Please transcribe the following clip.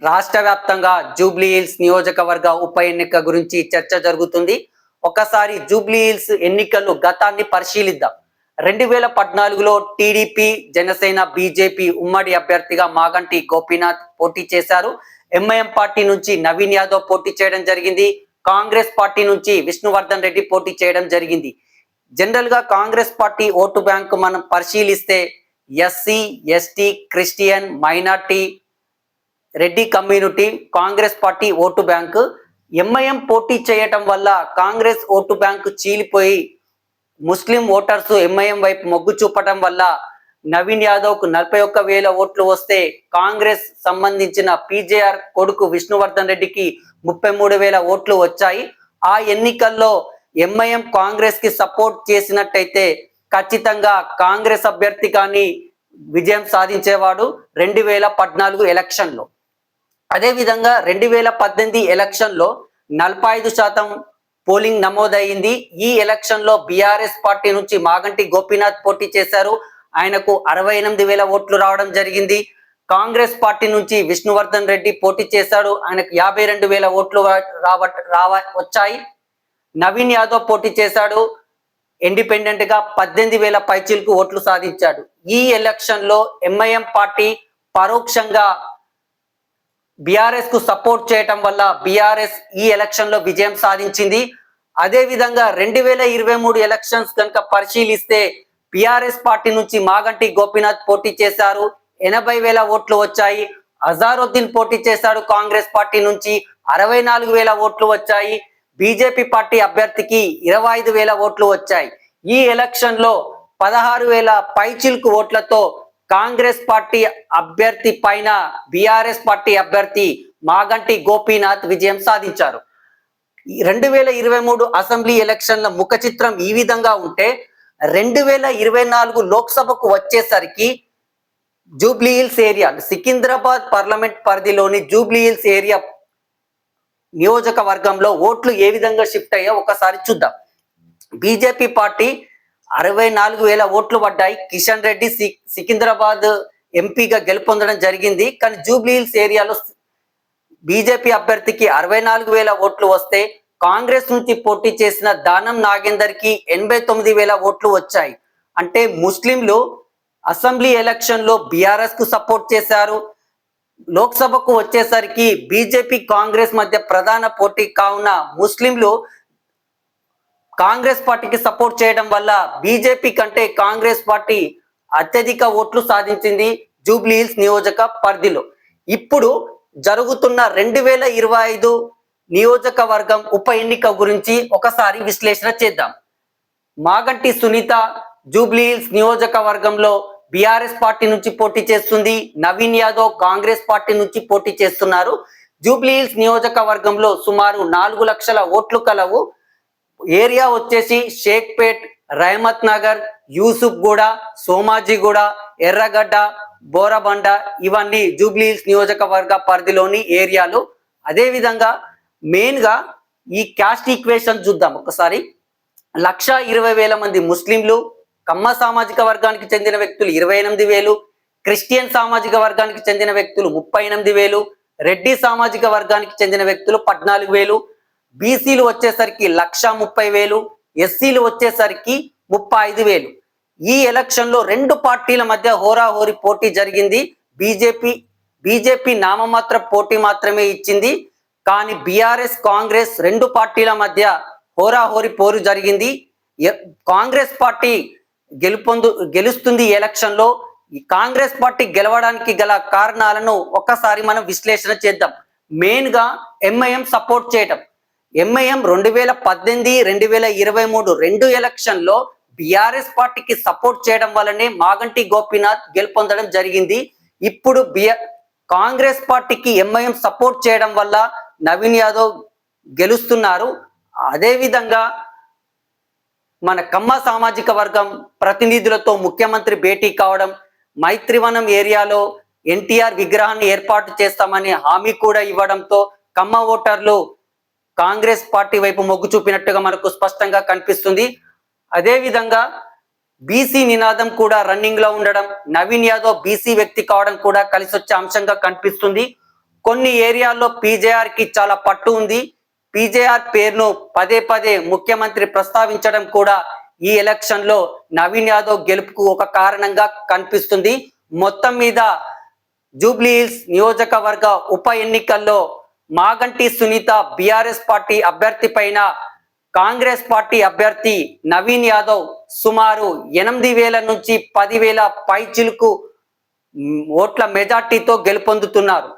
రాష్ట్ర వ్యాప్తంగా Jubilee hills నియోజకవర్గ ఉప ఎన్నిక గురించి చర్చ జరుగుతుంది. ఒకసారి జూబ్లీ హిల్స్ ఎన్నికలు గతాన్ని పరిశీలిద్దాం. 2014లో టీడీపీ, జనసేన, బీజేపీ ఉమ్మడి అభ్యర్థిగా మాగంటి గోపీనాథ్ పోటీ చేశారు. ఎంఐఎం పార్టీ నుంచి నవీన్ యాదవ్ పోటీ చేయడం జరిగింది. కాంగ్రెస్ పార్టీ నుంచి విష్ణువర్ధన్ రెడ్డి పోటీ చేయడం జరిగింది. జనరల్ గా కాంగ్రెస్ పార్టీ ఓటు బ్యాంకు మనం పరిశీలిస్తే SC, ST, Christian, minority, Reddy community Congress party vote bank. MIM పోటీ చేయటం వల్ల కాంగ్రెస్ ఓటు బ్యాంకు చీలిపోయి ముస్లిం ఓటర్స్ ఎంఐఎం వైపు మొగ్గు చూపటం వల్ల నవీన్ యాదవ్ కు 41,000 ఓట్లు వస్తే కాంగ్రెస్ సంబంధించిన పీజేఆర్ కొడుకు విష్ణువర్ధన్ రెడ్డికి 33,000 ఓట్లు వచ్చాయి. ఆ ఎన్నికల్లో ఎంఐఎం కాంగ్రెస్ కి సపోర్ట్ చేసినట్టయితే ఖచ్చితంగా కాంగ్రెస్ అభ్యర్థి కానీ విజయం సాధించేవాడు 2014 ఎలక్షన్ లో. అదే విధంగా 2018 ఎలక్షన్ లో 45% పోలింగ్ నమోదైంది. ఈ ఎలక్షన్ లో బీఆర్ఎస్ పార్టీ నుంచి మాగంటి గోపీనాథ్ పోటీ చేశారు. ఆయనకు 68,000 ఓట్లు రావడం జరిగింది. కాంగ్రెస్ పార్టీ నుంచి విష్ణువర్ధన్ రెడ్డి పోటీ చేశాడు. ఆయనకు 52,000 ఓట్లు వచ్చాయి. నవీన్ యాదవ్ పోటీ చేశాడు. ఇండిపెండెంట్ గా 18,000 పైచీలకు ఓట్లు సాధించాడు. ఈ ఎలక్షన్ లో ఎంఐఎం పార్టీ పరోక్షంగా బీఆర్ఎస్ కు సపోర్ట్ చేయటం వల్ల బీఆర్ఎస్ ఈ ఎలక్షన్ లో విజయం సాధించింది. అదే విధంగా 2023 ఎలక్షన్స్ కనుక పరిశీలిస్తే బీఆర్ఎస్ పార్టీ నుంచి మాగంటి గోపీనాథ్ పోటీ చేశారు. 80,000 ఓట్లు వచ్చాయి. అజారుద్దీన్ పోటీ చేశాడు కాంగ్రెస్ పార్టీ నుంచి, 64,000 ఓట్లు వచ్చాయి. బీజేపీ పార్టీ అభ్యర్థికి 25,000 ఓట్లు వచ్చాయి. ఈ ఎలక్షన్ లో 16,000 పైచిల్కు ఓట్లతో కాంగ్రెస్ పార్టీ అభ్యర్థి పైన బీఆర్ఎస్ పార్టీ అభ్యర్థి మాగంటి గోపీనాథ్ విజయం సాధించారు. 2023 అసెంబ్లీ ఎలక్షన్ల ముఖ చిత్రం ఈ విధంగా ఉంటే 2024 లోక్సభకు వచ్చేసరికి Jubilee hills area, Secunderabad parliament పరిధిలోని జూబ్లీ హిల్స్ ఏరియా నియోజకవర్గంలో ఓట్లు ఏ విధంగా షిఫ్ట్ అయ్యా ఒకసారి చూద్దాం. బీజేపీ పార్టీ 64,000 ఓట్లు పడ్డాయి. కిషన్ రెడ్డి సికింద్రాబాద్ ఎంపీగా గెలుపొందడం జరిగింది. కానీ జూబ్లీ హిల్స్ ఏరియాలో బీజేపీ అభ్యర్థికి 64,000 ఓట్లు వస్తే కాంగ్రెస్ నుంచి పోటీ చేసిన దానం నాగేందర్ కి 89,000 ఓట్లు వచ్చాయి. అంటే ముస్లింలు అసెంబ్లీ ఎలక్షన్ లో బీఆర్ఎస్ కు సపోర్ట్ చేశారు. లోక్సభకు వచ్చేసరికి బీజేపీ కాంగ్రెస్ మధ్య ప్రధాన పోటీ కావున ముస్లింలు కాంగ్రెస్ పార్టీకి సపోర్ట్ చేయడం వల్ల బీజేపీ కంటే కాంగ్రెస్ పార్టీ అత్యధిక ఓట్లు సాధించింది జూబ్లీ హిల్స్ నియోజక పరిధిలో. ఇప్పుడు జరుగుతున్న 2025 నియోజకవర్గం ఉప ఎన్నిక గురించి ఒకసారి విశ్లేషణ చేద్దాం. మాగంటి సునీత జూబ్లీ హిల్స్ నియోజకవర్గంలో బీఆర్ఎస్ పార్టీ నుంచి పోటీ చేస్తుంది. నవీన్ యాదవ్ కాంగ్రెస్ పార్టీ నుంచి పోటీ చేస్తున్నారు. జూబ్లీ హిల్స్ నియోజకవర్గంలో సుమారు 4 లక్షల ఓట్లు కలవు. ఏరియా వచ్చేసి షేక్పేట్, రహమత్ నగర్, యూసుఫ్ గూడ, సోమాజిగూడ, ఎర్రగడ్డ, బోరబండ ఇవన్నీ జూబ్లీ హిల్స్ నియోజకవర్గ పరిధిలోని ఏరియాలు. అదే విధంగా మెయిన్ గా ఈ క్యాస్ట్ ఈక్వేషన్ చూద్దాం ఒకసారి. 1,20,000 మంది ముస్లింలు, కమ్మ సామాజిక వర్గానికి చెందిన వ్యక్తులు 28,000, క్రిస్టియన్ సామాజిక వర్గానికి చెందిన వ్యక్తులు 38,000, రెడ్డి సామాజిక వర్గానికి చెందిన వ్యక్తులు 14,000, బీసీలు వచ్చేసరికి 1,30,000, ఎస్సీలు వచ్చేసరికి 35,000. ఈ ఎలక్షన్ లో 2 పార్టీల మధ్య హోరాహోరీ పోటీ జరిగింది. బీజేపీ నామమాత్ర పోటీ మాత్రమే ఇచ్చింది. కానీ బీఆర్ఎస్ కాంగ్రెస్ 2 పార్టీల మధ్య హోరాహోరీ పోరు జరిగింది. కాంగ్రెస్ పార్టీ గెలుస్తుంది ఈ ఎలక్షన్ లో. కాంగ్రెస్ పార్టీ గెలవడానికి గల కారణాలను ఒక్కసారి మనం విశ్లేషణ చేద్దాం. మెయిన్ గా ఎంఐఎం సపోర్ట్ చేయటం. ఎంఐఎం 2018, 2023 2 ఎలక్షన్ లో బీఆర్ఎస్ పార్టీకి సపోర్ట్ చేయడం వల్లనే మాగంటి గోపీనాథ్ గెలుపొందడం జరిగింది. ఇప్పుడు కాంగ్రెస్ పార్టీకి ఎంఐఎం సపోర్ట్ చేయడం వల్ల నవీన్ యాదవ్ గెలుస్తున్నారు. అదే విధంగా మన కమ్మ సామాజిక వర్గం ప్రతినిధులతో ముఖ్యమంత్రి భేటీ కావడం, మైత్రివనం ఏరియాలో ఎన్టీఆర్ విగ్రహాన్ని ఏర్పాటు చేస్తామని హామీ కూడా ఇవ్వడంతో కమ్మ ఓటర్లు కాంగ్రెస్ పార్టీ వైపు మొగ్గు చూపినట్టుగా మనకు స్పష్టంగా కనిపిస్తుంది. అదే విధంగా బీసీ నినాదం కూడా రన్నింగ్ లో ఉండడం, నవీన్ యాదవ్ బీసీ వ్యక్తి కావడం కూడా కలిసి వచ్చే అంశంగా కనిపిస్తుంది. కొన్ని ఏరియాల్లో పీజేఆర్ కి చాలా పట్టు ఉంది. పీజేఆర్ పేరును పదే పదే ముఖ్యమంత్రి ప్రస్తావించడం కూడా ఈ ఎలక్షన్ లో నవీన్ యాదవ్ గెలుపుకు ఒక కారణంగా కనిపిస్తుంది. మొత్తం మీద జూబ్లీహిల్స్ నియోజకవర్గ ఉప ఎన్నికల్లో మాగంటి సునీత బీఆర్ఎస్ పార్టీ అభ్యర్థి పైన కాంగ్రెస్ పార్టీ అభ్యర్థి నవీన్ యాదవ్ సుమారు 8,000 నుంచి 10,000 పైచిలుకు ఓట్ల మెజార్టీతో గెలుపొందుతున్నారు.